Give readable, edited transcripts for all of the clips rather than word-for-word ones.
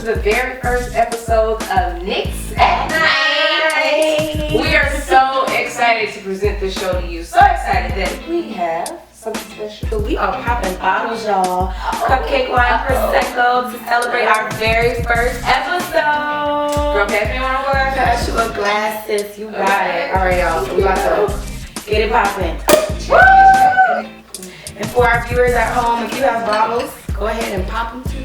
to the very first episode of Nite at Night. We are so excited to present this show to you. So excited that we have something special. So we are popping bottles, y'all. Cupcake wine prosecco to celebrate our very first episode. Girl, pass me one more. Pass you a glass, sis. You got it. All right, y'all. So we about to get it popping. And for our viewers at home, if you have bottles, go ahead and pop them too.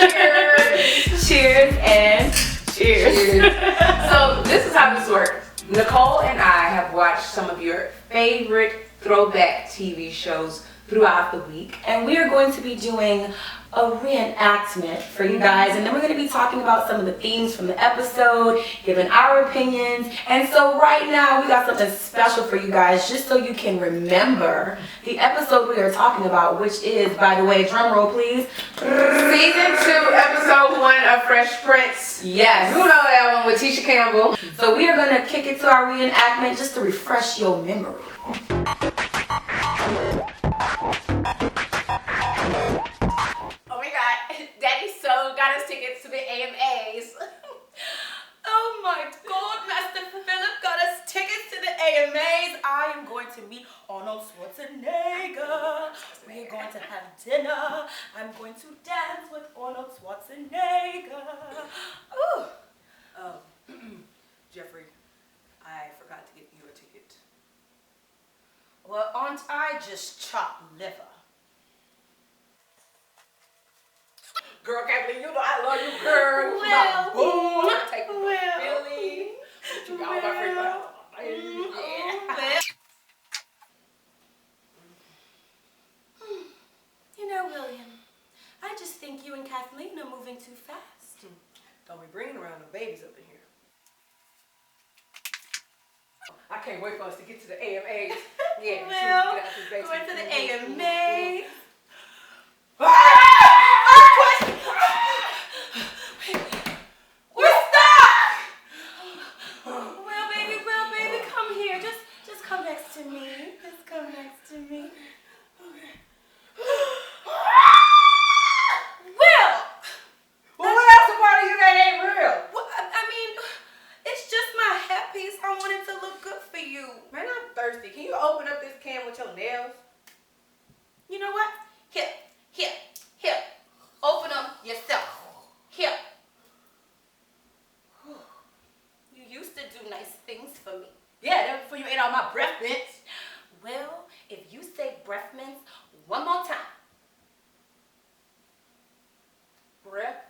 Cheers. Cheers and cheers. So this is how this works. Nicole and I have watched some of your favorite throwback TV shows throughout the week. And we are going to be doing a reenactment for you guys, and then we're going to be talking about some of the themes from the episode, giving our opinions. And so right now we got something special for you guys, just so you can remember the episode we are talking about, which is, by the way, drum roll please, Season 2, Episode 1 of Fresh Prince. Yes, You know that one with Tisha Campbell. so we are going to kick it to our reenactment just to refresh your memory. Daddy so got us tickets to the AMAs. Oh my God, Master Philip got us tickets to the AMAs. I am going to meet Arnold Schwarzenegger. We are going to have dinner. I'm going to dance with Arnold Schwarzenegger. Ooh. Jeffrey, I forgot to get you a ticket. Well, aren't I just chopped liver? Girl, Kathleen, you know I love you, girl. You Well, my boo. I take you well, to Philly. You got all my friends. Yeah. You know, William, I just think you and Kathleen are moving too fast. Don't be bringing around the babies up in here. I can't wait for us to get to the AMAs. Yeah, Well, get out this basement. going to the AMA. We're stuck! Well, baby, come here. Just come next to me. Just come next to me. Will! Well, what else about you that ain't real? Well, I mean, it's just my hairpiece. I want it to look good for you. Man, I'm thirsty. Can you open up this can with your nails? You know what? Here. Open them yourself. Here. You used to do nice things for me. Yeah, that's before you ate all my breath mints. Well, if you say breath mints one more time. Breath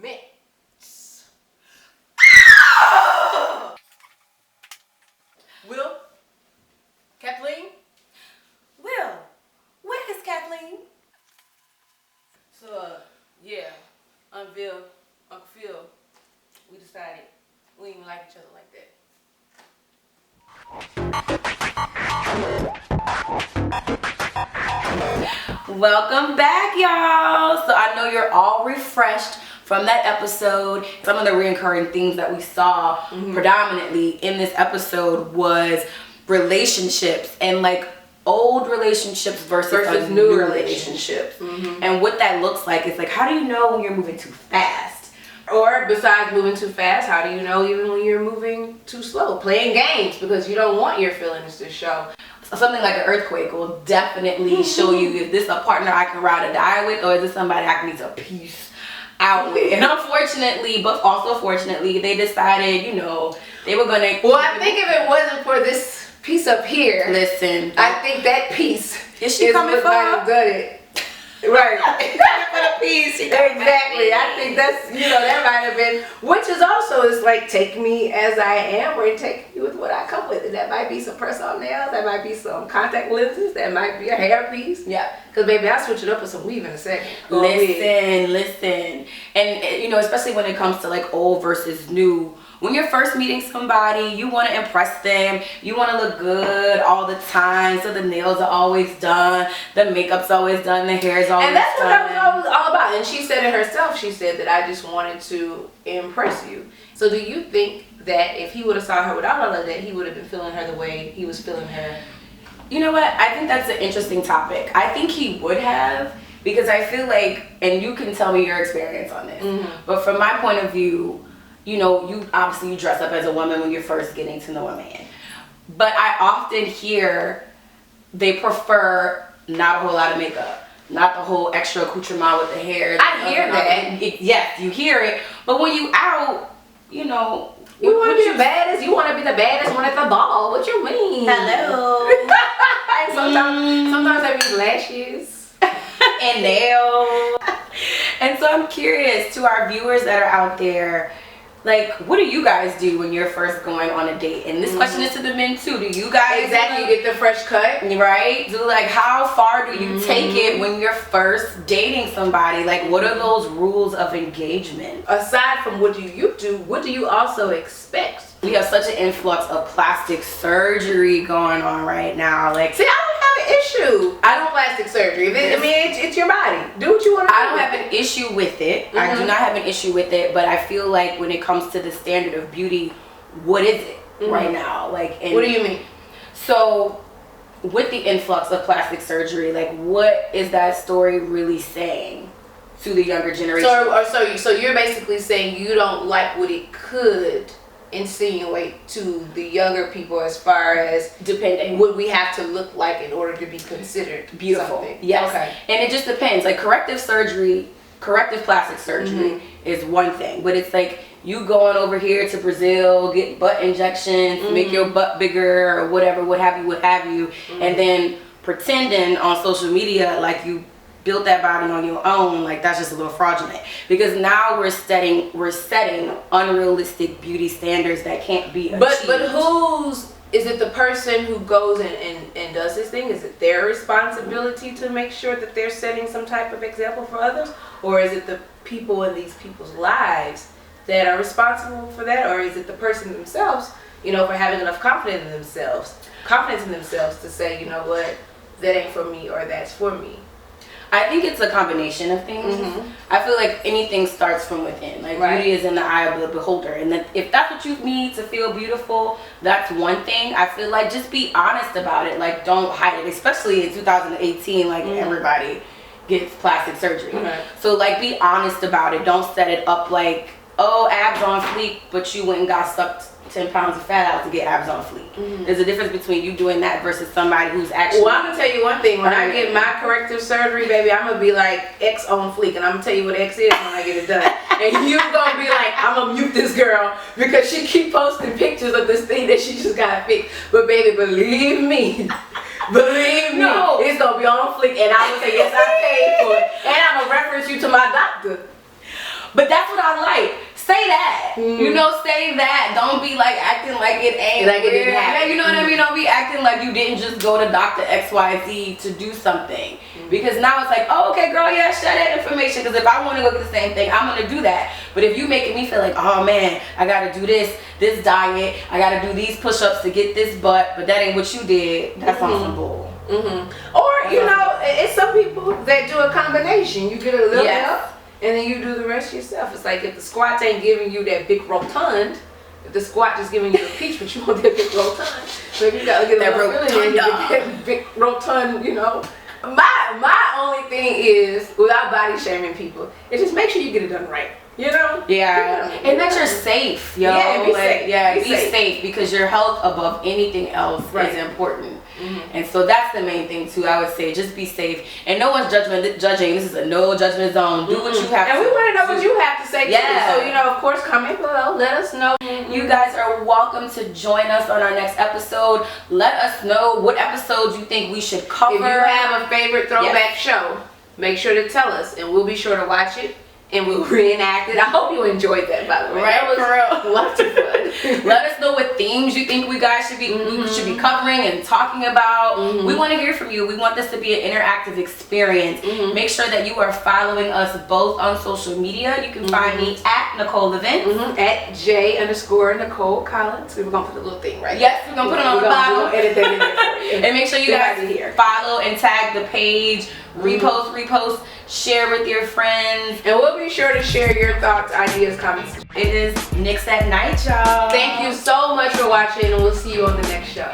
mints. Will? Kathleen? Will, where is Kathleen? So, yeah, Uncle Phil, we decided we didn't like each other like that. Welcome back, y'all. So I know you're all refreshed from that episode. Some of the recurring themes that we saw predominantly in this episode was relationships, and like old relationships versus new relationships. And what that looks like is like, how do you know when you're moving too fast? Or besides moving too fast, how do you know even when you're moving too slow? Playing games because you don't want your feelings to show. Something like an earthquake will definitely show you if this a partner I can ride or die with, or is this somebody I can need to peace out with. And unfortunately, but also fortunately, they decided, you know, they were gonna. Well, I think if it wasn't for this piece up here, Listen, I think that piece is she coming what for? might have done it. Right. For the piece. Exactly. I think that's, that might have been, which is also, it's like, take me as I am or take me with what I come with. And that might be some press-on nails, that might be some contact lenses, that might be a hair piece. Yeah. Because baby, I'll switch it up with some weave in a second. Listen. And, especially when it comes to like old versus new. When you're first meeting somebody, you want to impress them. You want to look good all the time. So the nails are always done. The makeup's always done. The hair's always done. And that's what I was all about. And she said it herself. She said that I just wanted to impress you. So do you think that if he would have saw her without all of that, he would have been feeling her the way he was feeling her? You know what? I think that's an interesting topic. I think he would have because I feel like, and you can tell me your experience on this, but from my point of view, you know, you obviously you dress up as a woman when you're first getting to know a man. But I often hear they prefer not a whole lot of makeup, not the whole extra accoutrement with the hair. I hear that. Yes, you hear it. But when you out, you know, you want to be the baddest. You want to be the baddest one at the ball. What you mean? Hello. And sometimes I mean lashes and nails. And so I'm curious to our viewers that are out there, like, what do you guys do when you're first going on a date? And this question is to the men too. Do you guys exactly get the fresh cut? Right? Do like how far do you take it when you're first dating somebody? Like, what are those rules of engagement? Aside from what do you do, what do you also expect? We have such an influx of plastic surgery going on right now. Like, see, I don't have an issue. I don't plastic surgery. It's your body. Do what you want to do. I don't have an issue with it. I do not have an issue with it. But I feel like when it comes to the standard of beauty, what is it right now? Like, and what do you mean? So, with the influx of plastic surgery, like, what is that story really saying to the younger generation? So you're basically saying you don't like what it could insinuate to the younger people as far as depending what we have to look like in order to be considered beautiful. Something. Yes. Okay. And it just depends. Like corrective plastic surgery is one thing, but it's like you going over here to Brazil, get butt injections, make your butt bigger or whatever, what have you, and then pretending on social media like you built that body on your own. Like, that's just a little fraudulent, because now we're setting unrealistic beauty standards that can't be achieved. But is it the person who goes and does this thing? Is it their responsibility to make sure that they're setting some type of example for others? Or is it the people in these people's lives that are responsible for that? Or is it the person themselves, you know, for having enough confidence in themselves to say, you know what, that ain't for me or that's for me? I think it's a combination of things. I feel like anything starts from within. Like, beauty is in the eye of the beholder. And then if that's what you need to feel beautiful, that's one thing. I feel like just be honest about it. Like, don't hide it. Especially in 2018, like everybody gets plastic surgery. So like, be honest about it. Don't set it up like, oh, abs on fleek, but you went and got sucked 10 pounds of fat out to get abs on fleek. There's a difference between you doing that versus somebody who's actually... Well, I'm going to tell you one thing. When I get my corrective surgery, baby, I'm going to be like X on fleek. And I'm going to tell you what X is when I get it done. And you're going to be like, I'm going to mute this girl because she keep posting pictures of this thing that she just got fixed. But baby, believe me, it's going to be on fleek. And I'm going to say, yes, I paid for it. And I'm going to reference you to my doctor. But that's what I like. Say that. You know, say that. Don't be like acting like it ain't. Like it didn't happen. You know what I mean? Don't be acting like you didn't just go to Dr. XYZ to do something. Because now it's like, oh, okay, girl, yeah, share that information. Because if I want to go get the same thing, I'm going to do that. But if you making me feel like, oh man, I got to do this diet, I got to do these push-ups to get this butt, but that ain't what you did, that's on some bull. Or, you know, it's some people that do a combination. You get a little help. And then you do the rest yourself. It's like if the squats ain't giving you that big rotund, if the squat just giving you a peach, but you want that big rotund, so if you gotta get that that big rotund, you know. My only thing is, without body shaming people, is just make sure you get it done right. You know? Yeah. And that you're safe, yo. Yeah, be safe. Yeah, be safe because your health above anything else is important. And so that's the main thing too. I would say just be safe. And no one's judging. This is a no judgment zone. Do what you have to. And we want to know what you have to say too. So, you know, of course, comment below. Let us know. You guys are welcome to join us on our next episode. Let us know what episodes you think we should cover. If you have a favorite throwback show, make sure to tell us and we'll be sure to watch it. And we'll reenact it. I hope you enjoyed that, by the way. Right, for real. Lots of fun. Let us know what themes you think we guys should be covering and talking about. We want to hear from you. We want this to be an interactive experience. Make sure that you are following us both on social media. You can find me at Nicole Events. At J_Nicole Collins. We're going to put the little thing right there. Yes, we're going to put it on the bottom. We'll edit that in there for you. And make sure you guys follow and tag the page. Repost, share with your friends. And we'll be sure to share your thoughts, ideas, comments. It is Nix at Night, y'all. Thank you so much for watching, and we'll see you on the next show.